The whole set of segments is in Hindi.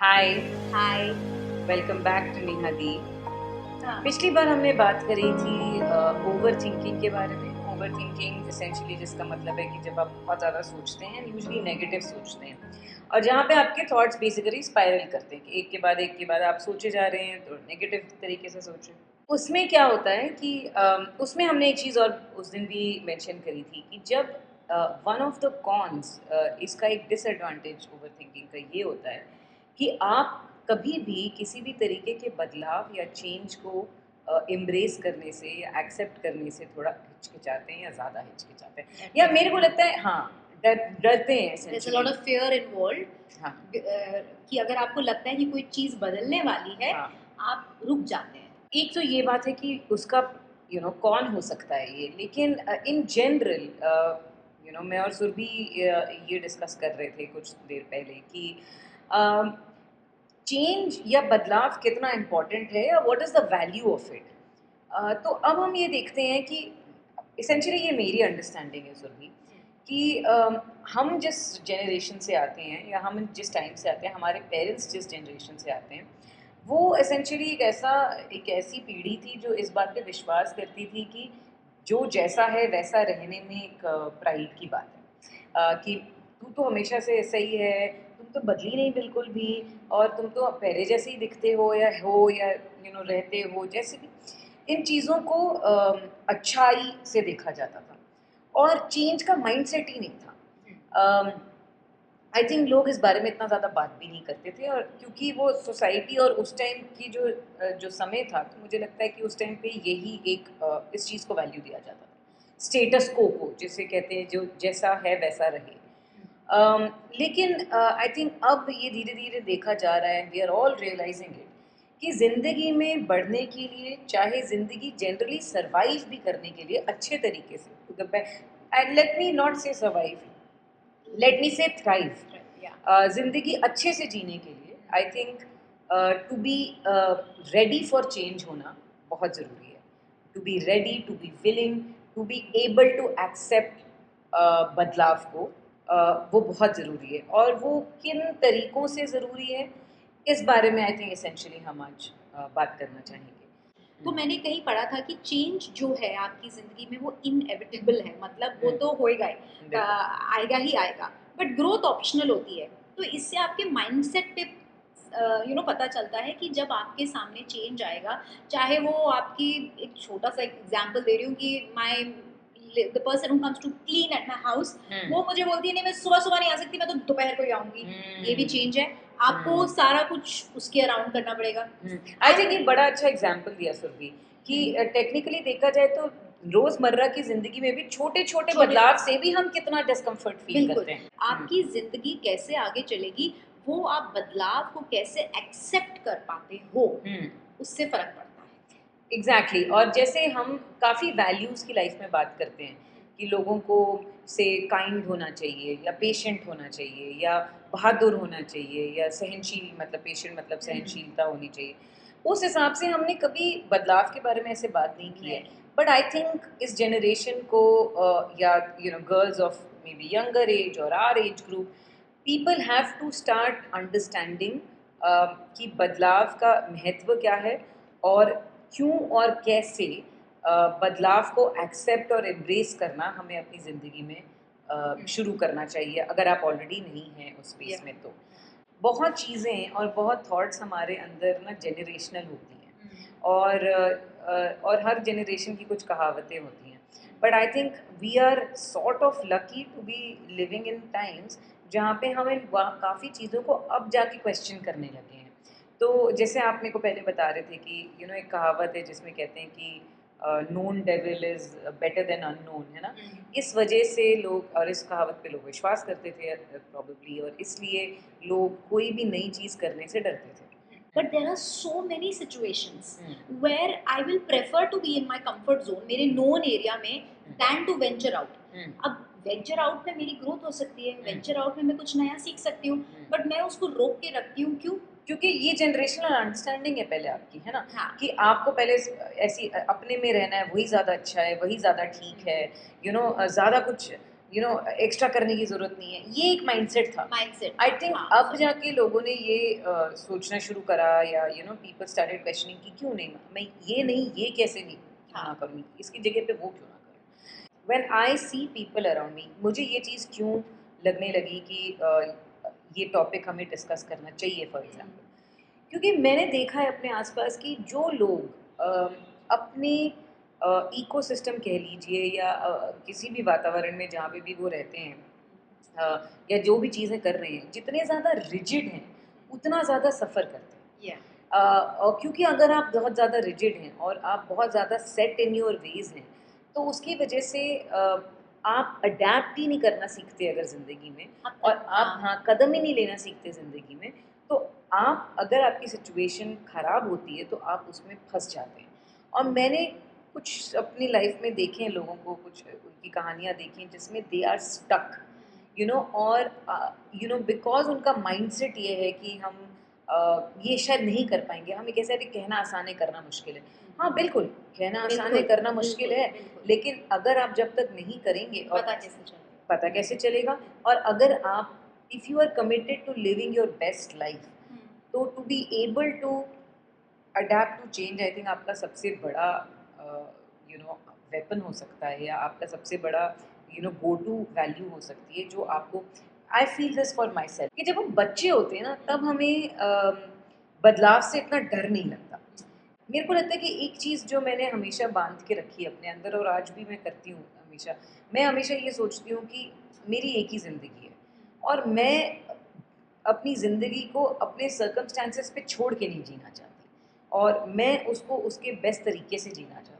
Hi. Hi. Welcome back to Neha di. हाँ। पिछली बार हमने बात करी थी ओवर थिंकिंग के बारे में। ओवर थिंकिंग एसेंशियली जिसका मतलब है कि जब आप बहुत ज़्यादा सोचते हैं, यूजुअली नेगेटिव सोचते हैं, और जहाँ पे आपके थॉट्स बेसिकली स्पाइरल करते हैं कि एक के बाद आप सोचे जा रहे हैं, तो नेगेटिव तरीके से सोच रहे हैं। उसमें क्या होता है कि उसमें हमने एक चीज़ और उस दिन भी मेंशन करी थी कि जब वन ऑफ द कॉन्स, इसका एक डिसएडवांटेज ओवर थिंकिंग का ये होता है कि आप कभी भी किसी भी तरीके के बदलाव या चेंज को एम्ब्रेस करने से या एक्सेप्ट करने से थोड़ा हिचकिचाते हैं या ज़्यादा हिचकिचाते हैं, या मेरे को लगता है हाँ, डरते हैं There's a lot essentially. of fear involved हाँ, कि अगर आपको लगता है कि कोई चीज़ बदलने वाली है, हाँ। आप रुक जाते हैं। एक तो ये बात है कि उसका कौन हो सकता है ये, लेकिन इन जनरल मैं और सुरभि ये डिस्कस कर रहे थे कुछ देर पहले कि चेंज या बदलाव कितना इम्पोर्टेंट है या what is the value of it. तो अब हम ये देखते हैं कि एसेंशियली ये मेरी अंडरस्टैंडिंग है सुरभि कि हम जिस जनरेशन से आते हैं या हम जिस टाइम से आते हैं, हमारे पेरेंट्स जिस जनरेशन से आते हैं, वो एसेंशियली एक ऐसी पीढ़ी थी जो इस बात पे विश्वास करती थी कि जो जैसा है वैसा रहने में एक प्राइड की बात है, कि तू तो हमेशा से ऐसा ही है, तुम तो बदली नहीं बिल्कुल भी, और तुम तो पहले जैसे ही दिखते हो या रहते हो जैसे भी। इन चीज़ों को अच्छाई से देखा जाता था और चेंज का माइंडसेट ही नहीं था। आई थिंक लोग इस बारे में इतना ज़्यादा बात भी नहीं करते थे, और क्योंकि वो सोसाइटी और उस टाइम की जो समय था, तो मुझे लगता है कि उस टाइम पे यही इस चीज़ को वैल्यू दिया जाता था, स्टेटस को जिसे कहते हैं, जो जैसा है वैसा रहे। लेकिन आई थिंक अब ये धीरे धीरे देखा जा रहा है, we are all realising it, कि ज़िंदगी में बढ़ने के लिए, चाहे ज़िंदगी जनरली सर्वाइव भी करने के लिए अच्छे तरीके से, and let me not say survive, let me say thrive, Yeah. ज़िंदगी अच्छे से जीने के लिए I think to be ready for change होना बहुत ज़रूरी है। To be ready, to be willing, to be able to accept बदलाव को, वो बहुत ज़रूरी है, और वो किन तरीकों से ज़रूरी है, इस बारे में आई थिंक एसेंशियली हम आज बात करना चाहेंगे। तो मैंने कहीं पढ़ा था कि चेंज जो है आपकी ज़िंदगी में वो इनएविटेबल है, मतलब वो तो होएगा ही, बिल्कुल। आएगा ही आएगा। बट ग्रोथ ऑप्शनल होती है। तो इससे आपके माइंडसेट पे पता चलता है कि जब आपके सामने चेंज आएगा, चाहे वो आपकी, एक छोटा सा एग्जांपल दे रही हूँ कि my the person who comes to clean at my house, वो मुझे बोलती है नहीं मैं सुबह-सुबह नहीं आ सकती, मैं तो दोपहर को ही आऊँगी। ये भी चेंज है। आपको सारा कुछ उसके अराउंड करना पड़ेगा। आई एंड थिंक ये बड़ा अच्छा एग्जाम्पल दिया सुरभि कि टेक्निकली देखा जाए तो रोजमर्रा की जिंदगी में भी छोटे छोटे छोटे बदलाव से भी हम कितना डिस्कम्फर्ट फील बिल्कुल, करते हैं। आपकी ज़िंदगी कैसे आगे चलेगी, वो आप बदलाव को कैसे एक्सेप्ट कर पाते हो, उससे फ़र्क पड़ता है। एग्जैक्टली और जैसे हम काफ़ी वैल्यूज़ की लाइफ में बात करते हैं कि लोगों को से काइंड होना चाहिए या पेशेंट होना चाहिए या बहादुर होना चाहिए या सहनशील, मतलब पेशेंट मतलब सहनशीलता होनी चाहिए, उस हिसाब से हमने कभी बदलाव के बारे में ऐसे बात नहीं की है। नहीं, बट आई थिंक इस जनरेशन को, या girls of may be younger age और our age group, people have to start understanding कि बदलाव का महत्व क्या है, और क्यों और कैसे बदलाव को एक्सेप्ट और एम्ब्रेस करना हमें अपनी ज़िंदगी में शुरू करना चाहिए, अगर आप ऑलरेडी नहीं हैं उस स्पेस या में तो। बहुत चीज़ें और बहुत थॉट्स हमारे अंदर ना जनरेशनल होती हैं, और हर जनरेशन की कुछ कहावतें होती हैं, but I think we are sort of lucky to be living in times जहाँ पे हम इन काफ़ी चीज़ों को अब जाके क्वेश्चन करने लगे हैं। तो जैसे आप मेरे को पहले बता रहे थे कि एक कहावत है जिसमें कहते हैं कि known devil is better than unknown, है ना? इस वजह से लोग, और इस कहावत पे लोग विश्वास करते थे प्रॉबेबली, और इसलिए लोग कोई भी नई चीज़ करने से डरते थे। But there are so many situations hmm, where I will prefer to be in my comfort zone, मेरे नोन एरिया में, than to venture out. Hmm, अब वेंचर आउट में मेरी ग्रोथ हो सकती है, हुँ, वेंचर आउट में मैं कुछ नया सीख सकती हूँ, हुँ। बट मैं उसको रोक के रखती हूँ। क्यों? क्योंकि ये जनरेशनल अंडरस्टैंडिंग है पहले आपकी, है ना? हाँ। कि आपको पहले ऐसी अपने में रहना है, वही ज़्यादा अच्छा है, वही ज़्यादा ठीक है, ज़्यादा कुछ यू नो एक्स्ट्रा करने की ज़रूरत नहीं है, ये एक माइंडसेट था। माइंडसेट। आई थिंक हाँ, अब जाके लोगों ने ये सोचना शुरू करा, या पीपल स्टार्टेड क्वेश्चनिंग कि क्यों नहीं, मैं ये नहीं, ये कैसे नहीं क्यों ना हाँ, करूँ, इसकी जगह पे वो क्यों ना करूँ। When I see people around me, मुझे ये चीज़ क्यों लगने लगी कि ये टॉपिक हमें डिस्कस करना चाहिए फॉर एग्जाम्पल, क्योंकि मैंने देखा है अपने आसपास कि जो लोग अपने इकोसिस्टम कह लीजिए, या किसी भी वातावरण में जहाँ पे भी वो रहते हैं, या जो भी चीज़ें कर रहे हैं, जितने ज़्यादा रिजिड हैं उतना ज़्यादा सफ़र करते हैं। या और क्योंकि अगर आप बहुत ज़्यादा रिजिड हैं और आप बहुत ज़्यादा सेट इन योर वेज हैं, तो उसकी वजह से आप अडेप्ट ही नहीं करना सीखते अगर ज़िंदगी में, और आप हाँ कदम ही नहीं लेना सीखते ज़िंदगी में, तो आप अगर आपकी सिचुएशन ख़राब होती है तो आप उसमें फंस जाते हैं। और मैंने कुछ अपनी लाइफ में देखे हैं लोगों को, कुछ उनकी कहानियाँ देखी हैं जिसमें दे आर स्टक, और बिकॉज उनका माइंडसेट ये है कि हम ये शायद नहीं कर पाएंगे, हम एक ऐसे भी कहना आसान है करना मुश्किल है। हाँ बिल्कुल, कहना आसान है बिल्कुल, करना मुश्किल बिल्कुल, है, बिल्कुल। लेकिन अगर आप जब तक नहीं करेंगे, और पता कैसे चलेगा? पता कैसे चलेगा, और अगर आप if you are committed to living your best life, hmm, तो to be able to adapt to change, I think आपका सबसे बड़ा वेपन हो सकता है, या आपका सबसे बड़ा गो टू वैल्यू हो सकती है, जो आपको, I feel this for my self, कि जब हम बच्चे होते हैं ना तब हमें बदलाव से इतना डर नहीं लगता। मेरे को लगता है कि एक चीज़ जो मैंने हमेशा बांध के रखी है अपने अंदर, और आज भी मैं करती हूँ हमेशा, मैं हमेशा ये सोचती हूँ कि मेरी एक ही ज़िंदगी है, और मैं अपनी ज़िंदगी को अपने सर्कमस्टेंसेस पे छोड़ के नहीं जीना चाहती, और मैं उसको उसके बेस्ट तरीके से जीना चाहती हूँ।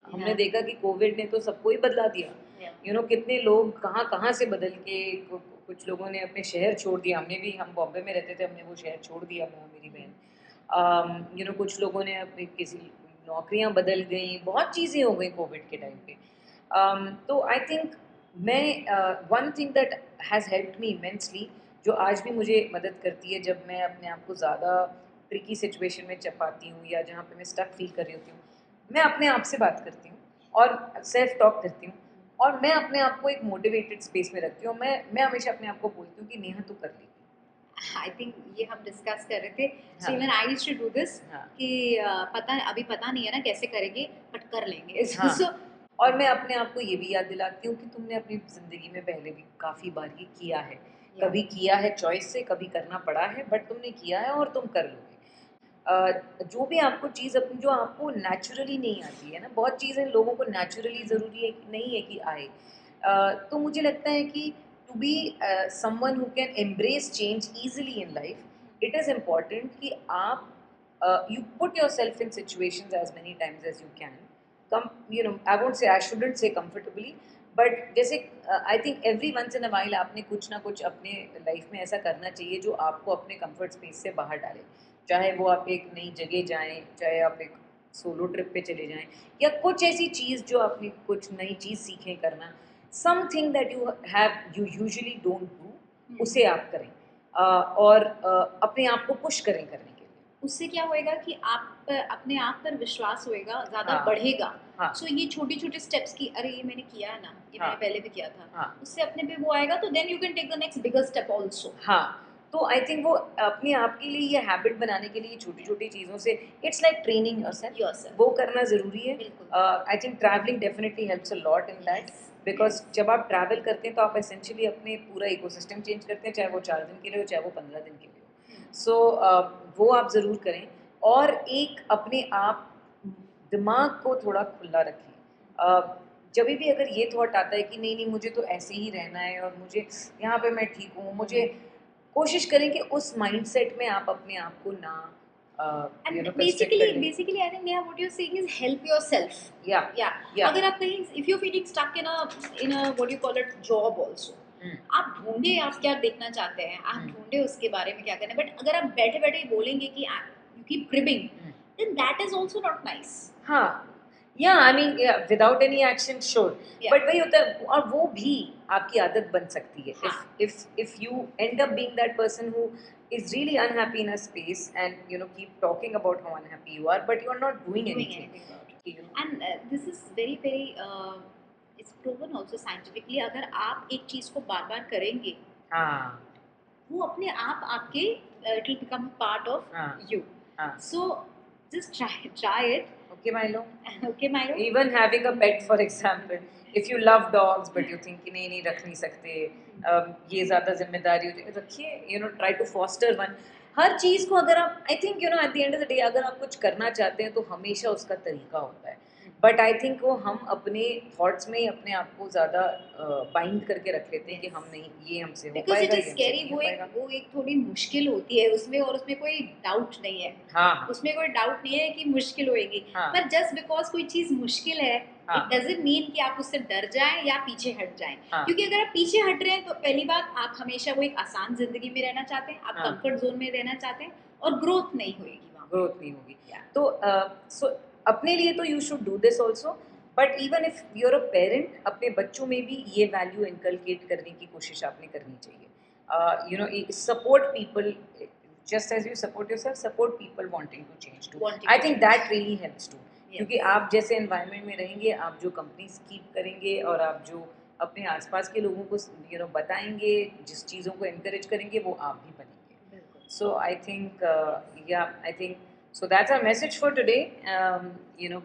हमने या, देखा कि कोविड ने तो सबको ही बदला दिया। या, कितने लोग कहाँ-कहाँ से बदल के, कुछ लोगों ने अपने शहर छोड़ दिया, हम बॉम्बे में रहते थे, हमने वो शहर छोड़ दिया, मैं और मेरी बहन। कुछ लोगों ने अपनी किसी नौकरियाँ बदल गईं, बहुत चीज़ें हो गई कोविड के टाइम पे। तो I think one thing that has helped me immensely, जो आज भी मुझे मदद करती है जब मैं अपने आप को ज़्यादा ट्रिकी सिचुएशन में पाती हूँ, या जहाँ पे मैं स्टक फील कर रही होती हूँ, मैं अपने आप से बात करती हूँ और सेल्फ टॉक करती हूँ, और मैं अपने आप को एक मोटिवेटेड स्पेस में रखती हूँ। मैं हमेशा अपने आप को बोलती हूँ कि नेहा तू कर लेगी। आई थिंक ये हम डिस्कस कर रहे थे। सो हाँ, even I used to do this हाँ, कि अभी पता नहीं है ना कैसे करेंगे, बट कर लेंगे। हाँ। सो और मैं अपने आप को ये भी याद दिलाती हूँ कि तुमने अपनी ज़िंदगी में पहले भी काफ़ी बार ये किया है। या, कभी किया है चॉइस से, कभी करना पड़ा है, बट तुमने किया है और तुम कर लोगे। जो भी आपको चीज़ अपनी जो आपको नेचुरली नहीं आती है ना, बहुत चीज़ें लोगों को नेचुरली ज़रूरी है कि नहीं है कि आए। तो मुझे लगता है कि to be someone who can embrace change easily in life, it is important कि आप you put yourself in situations as many times as you can, come, I won't say, I shouldn't say comfortably, but जैसे I think every once in a while आपने कुछ ना कुछ अपने लाइफ में ऐसा करना चाहिए जो आपको अपने कंफर्ट स्पेस से बाहर डाले, चाहे वो आप एक नई जगह जाएं, चाहे आप एक सोलो ट्रिप पे चले जाएं, या कुछ ऐसी चीज़ जो आपने कुछ नई चीज़ सीखें करना, something that you usually don't do, उसे आप करें, और अपने आप को पुश करें करने के लिए। उससे क्या होएगा कि आप अपने आप पर विश्वास होएगा, ज़्यादा हाँ, बढ़ेगा। हाँ, सो ये छोटे-छोटे स्टेप्स की अरे ये मैंने किया है ना, ये मैंने हाँ, पहले भी किया था। हाँ, उससे अपने पे वो आएगा तो then you can take the next bigger step also. हाँ। तो आई थिंक वो अपने आप के लिए ये हैबिट बनाने के लिए छोटी-छोटी चीज़ों से, it's like training yourself, yourself. वो करना ज़रूरी है। बिल्कुल। I think travelling definitely helps a lot in that, yes, because yes. जब आप ट्रैवल करते हैं तो आप एसेंशियली अपने पूरा इकोसिस्टम चेंज करते हैं, चाहे वो 4 दिन के लिए हो, चाहे वो 15 दिन के लिए हुँ, हो। सो वो आप ज़रूर करें, और एक अपने आप दिमाग को थोड़ा खुला रखें। जभी भी अगर ये थॉट आता है कि नहीं, नहीं मुझे तो ऐसे ही रहना है, और मुझे यहाँ पे मैं ठीक हूँ, मुझे कोशिश करें कि उस माइंडसेट में आप अपने आप को ना एंड कंस्ट्रक्ट कर लें। Basically I think Neha what you are saying is help yourself. Yeah yeah, या अगर आप कहीं if you feeling stuck in a what you call it job also, hmm, आप ढूंढे आप क्या देखना चाहते हैं, आप हुँ, ढूंढे उसके बारे में क्या करना है, बट अगर आप बैठे बैठे बोलेंगे कि you keep cribbing, hmm. Then that is also not nice. हाँ, yeah I mean without any action sure, yeah, but वही होता है, और वो भी आपकी आदत बन सकती है। हाँ, if you end up being that person who is really unhappy in a space, and keep talking about how unhappy you are, but you are not doing doing anything, anything about it. you know and this is very very it's proven also scientifically, अगर आप एक चीज़ को बार बार करेंगे हाँ वो अपने आप आपके it will become part of हाँ यू. हाँ. So just try it. Okay, Milo. Okay Miro. Even having a pet, for example, if you love dogs but you think कि नहीं रख नहीं सकते, ये ज़्यादा जिम्मेदारी हो जाएगी, रखिए, try to foster one. हर चीज़ को अगर आप, I think, at the end of the day, अगर आप कुछ करना चाहते हैं तो हमेशा उसका तरीका होता है. बट आई थिंक वो हम अपने थॉट्स में ही अपने आप को ज़्यादा बाइंड करके रख लेते हैं कि हम नहीं, ये हमसे हो बिकॉज इट पाएगा, इज ये हमसे स्कैरी. नहीं हो पाएगा. वो एक थोड़ी मुश्किल होती है उसमें, और उसमें कोई डाउट नहीं है. हाँ उसमें कोई डाउट नहीं है कि मुश्किल होएगी. हाँ. पर जस्ट बिकॉज कोई चीज मुश्किल है हाँ. इट डजंट मीन कि आप उससे डर जाएं या पीछे हट जाएं. हाँ. क्योंकि अगर आप पीछे हट रहे हैं तो पहली बात, आप हमेशा वो एक आसान जिंदगी में रहना चाहते हैं, आप हाँ. कंफर्ट जोन में रहना चाहते हैं, और ग्रोथ नहीं होएगी वहाँ. ग्रोथ नहीं होगी. Yeah. तो सो अपने लिए तो you should do this also, but even if you are a parent, अपने बच्चों में भी ये वैल्यू इनकलकेट करने की कोशिश आपने करनी चाहिए. Support people, just as you support yourself, support people wanting to change too. Wanting I to think change. that really helps too. Yes. क्योंकि आप जैसे environment में रहेंगे, आप जो कंपनीज कीप करेंगे और आप जो अपने आसपास के लोगों को बताएंगे, जिस चीज़ों को encourage करेंगे, वो आप भी बनेंगे. बिल्कुल. So I think I think so that's our message for today.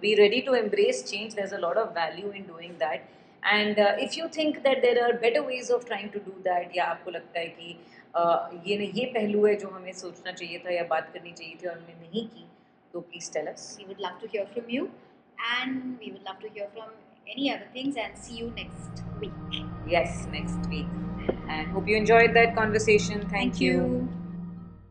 Be ready to embrace change. There's a lot of value in doing that. And if you think that there are better ways of trying to do that, या आपको लगता है कि ये पहलू है जो हमें सोचना चाहिए था या बात करनी चाहिए थी और हमने नहीं की, तो please tell us. We would love to hear from you, and we would love to hear from any other things, and see you next week. Yes, next week. And hope you enjoyed that conversation. Thank you.